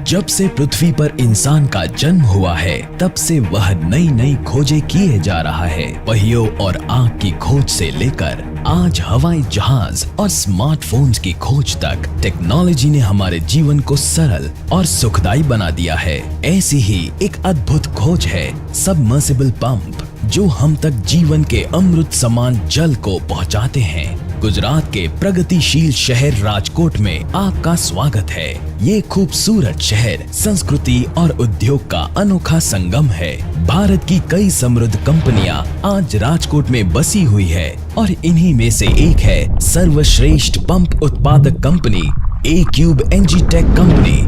जब से पृथ्वी पर इंसान का जन्म हुआ है तब से वह नई नई खोजें किए जा रहा है। पहियों और आग की खोज से लेकर आज हवाई जहाज और स्मार्टफोन्स की खोज तक टेक्नोलॉजी ने हमारे जीवन को सरल और सुखदायी बना दिया है। ऐसी ही एक अद्भुत खोज है सबमर्सिबल पंप, जो हम तक जीवन के अमृत समान जल को पहुंचाते हैं। गुजरात के प्रगतिशील शहर राजकोट में आपका स्वागत है। ये खूबसूरत शहर संस्कृति और उद्योग का अनोखा संगम है। भारत की कई समृद्ध कंपनियां आज राजकोट में बसी हुई है और इन्हीं में से एक है सर्वश्रेष्ठ पंप उत्पादक company A cube Engitech company.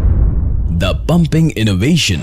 The pumping innovation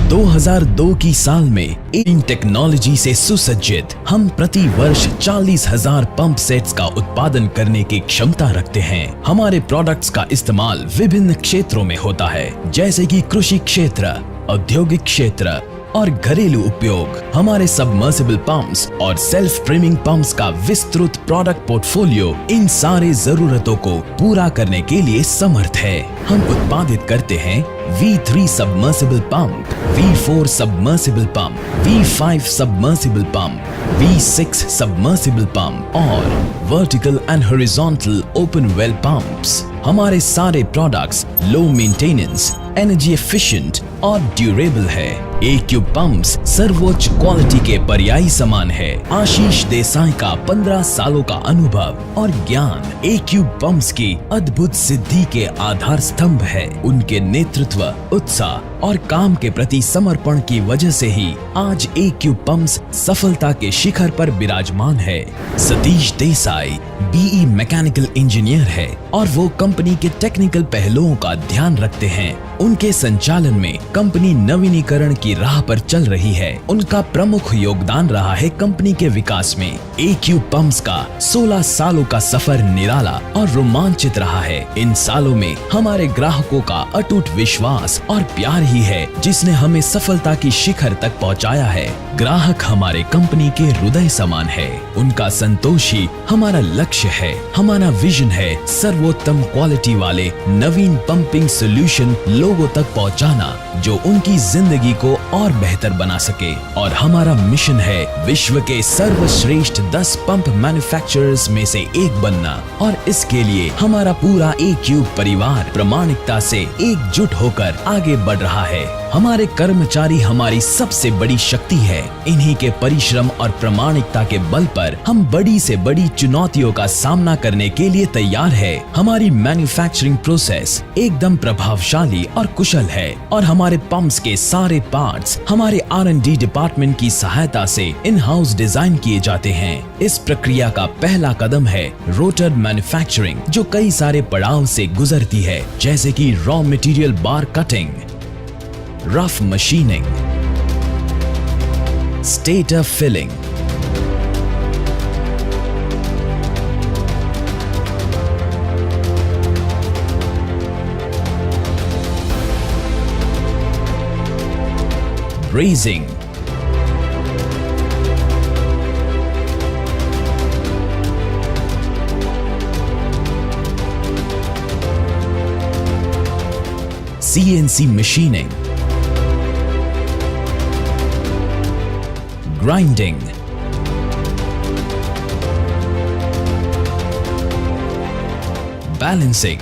2002 की साल में इन टेक्नोलॉजी से सुसज्जित हम प्रति वर्ष 40,000 पंप सेट्स का उत्पादन करने की क्षमता रखते हैं। हमारे प्रोडक्ट्स का इस्तेमाल विभिन्न क्षेत्रों में होता है, जैसे कि कृषि क्षेत्र, औद्योगिक क्षेत्र और घरेलू उपयोग। हमारे सबमर्सिबल पंप्स और सेल्फ ट्रिमिंग पंप्स का विस्तृत प्रोडक्ट पोर्टफोलियो इन सारे जरूरतों को पूरा करने के लिए समर्थ है। हम उत्पादित करते हैं V3 submersible pump, V4 submersible pump, V5 submersible pump, V6 submersible pump और vertical and horizontal open well pumps. हमारे सारे products low maintenance, energy efficient और ड्यूरेबल है। ए क्यूब पंप्स सर्वोच्च क्वालिटी के पर्यायी समान है। आशीष देसाई का 15 सालों का अनुभव और ज्ञान ए क्यूब पंप्स की अद्भुत सिद्धि के आधार स्तंभ है। उनके नेतृत्व, उत्साह और काम के प्रति समर्पण की वजह से ही आज ए क्यूब पंप्स सफलता के शिखर पर विराजमान है। Satish Desai BE mechanical engineer है और वो कंपनी के टेक्निकल पहलुओं का ध्यान रखते हैं। उनके संचालन में कंपनी नवीनीकरण की राह पर चल रही है। उनका प्रमुख योगदान रहा है कंपनी के विकास में। ए क्यूब पंप्स का 16 सालों का सफर निराला और रोमांचित रहा है। इन सालों में हमारे ग्राहकों का अटूट विश्वास और प्यार ही है जिसने हमें सफलता की शिखर तक पहुंचाया है। ग्राहक हमारे कंपनी के हृदय समान है। उनका संतोष ही हमारा लक्ष्य है। हमारा विजन है सर्वोत्तम क्वालिटी वाले नवीन पंपिंग सॉल्यूशन लोगों तक पहुंचाना, जो उनकी जिंदगी को और बेहतर बना सके। और हमारा मिशन है विश्व के सर्वश्रेष्ठ 10 पंप मैन्युफैक्चरर्स में से एक बनना। और इसके लिए हमारा पूरा ए क्यूब परिवार प्रामाणिकता से एकजुट होकर आगे बढ़ रहा है। हमारे कर्मचारी हमारी सबसे बड़ी शक्ति है। इन्हीं के परिश्रम और प्रामाणिकता के बल पर हम बड़ी से बड़ी चुनौतियों का सामना करने के लिए तैयार है। हमारी मैन्युफैक्चरिंग प्रोसेस एकदम प्रभावशाली और कुशल है और हमारे पंप्स के सारे पार्ट्स हमारे R&D डिपार्टमेंट की सहायता से इन हाउस डिजाइन किए जाते हैं। इस प्रक्रिया का पहला कदम है रोटर मैन्युफैक्चरिंग, जो कई सारे पड़ाव से गुजरती है, जैसे कि raw material bar cutting, rough machining, stator filling, brazing, CNC machining, grinding, balancing।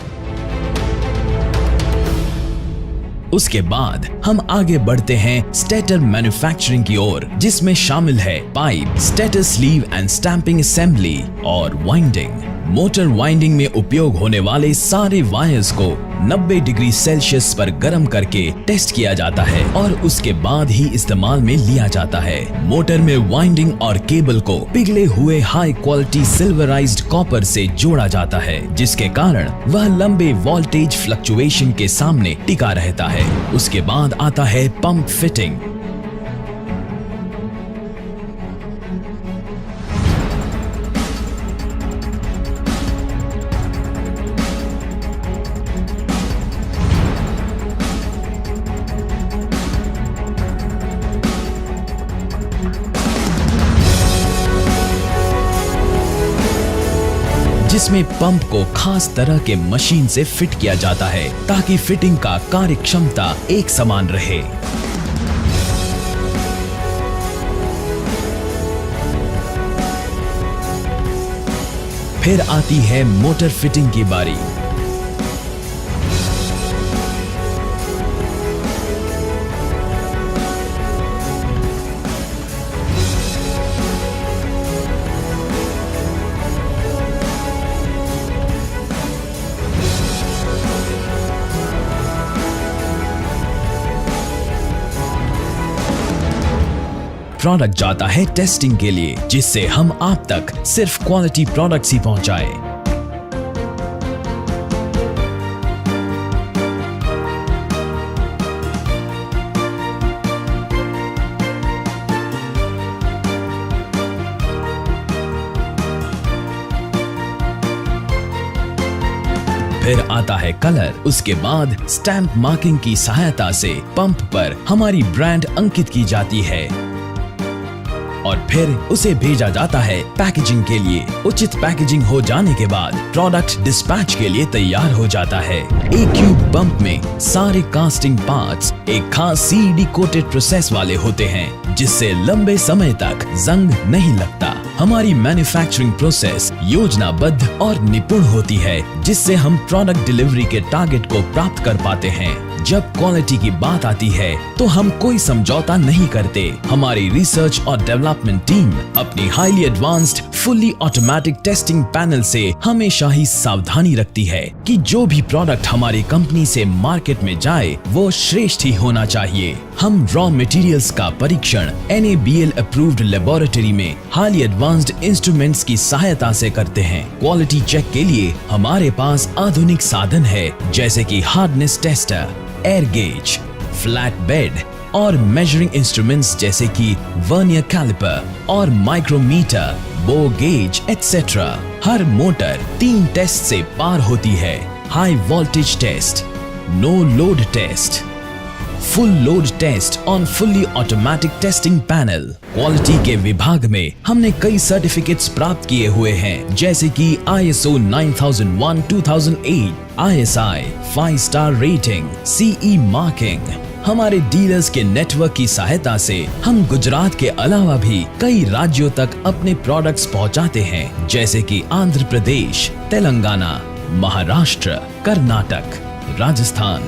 उसके बाद हम आगे बढ़ते हैं स्टेटर मैन्युफैक्चरिंग की ओर, जिसमें शामिल है pipe, stator sleeve and stamping assembly और वाइंडिंग। मोटर वाइंडिंग में उपयोग होने वाले सारे वायर्स को 90 डिग्री सेल्सियस पर गर्म करके टेस्ट किया जाता है और उसके बाद ही इस्तेमाल में लिया जाता है। मोटर में वाइंडिंग और केबल को पिघले हुए हाई क्वालिटी सिल्वराइज्ड कॉपर से जोड़ा जाता है, जिसके कारण वह लंबे वोल्टेज फ्लक्चुएशन के सामने टिका रहता है। उसके बाद आता है पंप फिटिंग। जिसमें पंप को खास तरह के मशीन से फिट किया जाता है ताकि फिटिंग का कार्य क्षमता एक समान रहे। फिर आती है मोटर फिटिंग की बारी। प्रोडक्ट जाता है टेस्टिंग के लिए, जिससे हम आप तक सिर्फ क्वालिटी प्रोडक्ट्स ही पहुंचाए। फिर आता है कलर। उसके बाद स्टैंप मार्किंग की सहायता से पंप पर हमारी ब्रांड अंकित की जाती है और फिर उसे भेजा जाता है पैकेजिंग के लिए। उचित पैकेजिंग हो जाने के बाद प्रोडक्ट डिस्पैच के लिए तैयार हो जाता है। A-Cube पंप में सारे कास्टिंग पार्ट्स एक खास CED कोटेड प्रोसेस वाले होते हैं, जिससे लंबे समय तक जंग नहीं लगता। हमारी मैन्युफैक्चरिंग प्रोसेस योजनाबद्ध और निपुण होती है, जिससे हम प्रोडक्ट डिलीवरी के टारगेट को प्राप्त कर पाते हैं। जब क्वालिटी की बात आती है तो हम कोई समझौता नहीं करते। हमारी रिसर्च और डेवलपमेंट टीम अपनी highly advanced fully automatic testing panel से हमेशा ही सावधानी रखती है कि जो भी प्रोडक्ट हमारी कंपनी से मार्केट में जाए वो श्रेष्ठ ही होना चाहिए। हम रॉ मटेरियल्स का परीक्षण NABL अप्रूव्ड लेबोरेटरी में हाईली एडवांस्ड इंस्ट्रूमेंट्स की सहायता से करते हैं। क्वालिटी चेक के लिए हमारे पास आधुनिक साधन है, जैसे कि hardness tester, air gauge, flat bed और मेजरिंग इंस्ट्रूमेंट्स जैसे कि वर्नियर कैलिपर और माइक्रोमीटर, बो गेज एटसेट्रा। हर मोटर 3 टेस्ट से पार होती है। High voltage test, no load test, full load test on fully automatic testing panel. Quality के विभाग में हमने कई सर्टिफिकेट्स प्राप्त किए हुए हैं, जैसे कि ISO 9001:2008, ISI 5 star rating, CE marking. हमारे डीलर्स के नेटवर्क की सहायता से हम गुजरात के अलावा भी कई राज्यों तक अपने प्रोडक्ट्स पहुंचाते हैं, जैसे कि आंध्र प्रदेश, तेलंगाना, महाराष्ट्र, कर्नाटक, राजस्थान,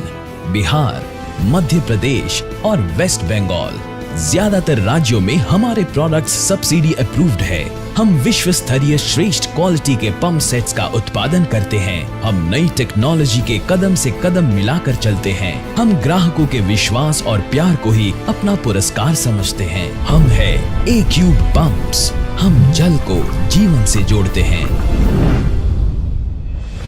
बिहार, मध्य प्रदेश और वेस्ट बंगाल। ज्यादातर राज्यों में हमारे प्रोडक्ट्स सब्सिडी अप्रूव्ड है। हम विश्व स्तरीय श्रेष्ठ क्वालिटी के पंप सेट्स का उत्पादन करते हैं। हम नई टेक्नोलॉजी के कदम से कदम मिलाकर चलते हैं। हम ग्राहकों के विश्वास और प्यार को ही अपना पुरस्कार समझते हैं। हम है A-Cube पंप्स। हम जल को जीवन से जोड़ते हैं।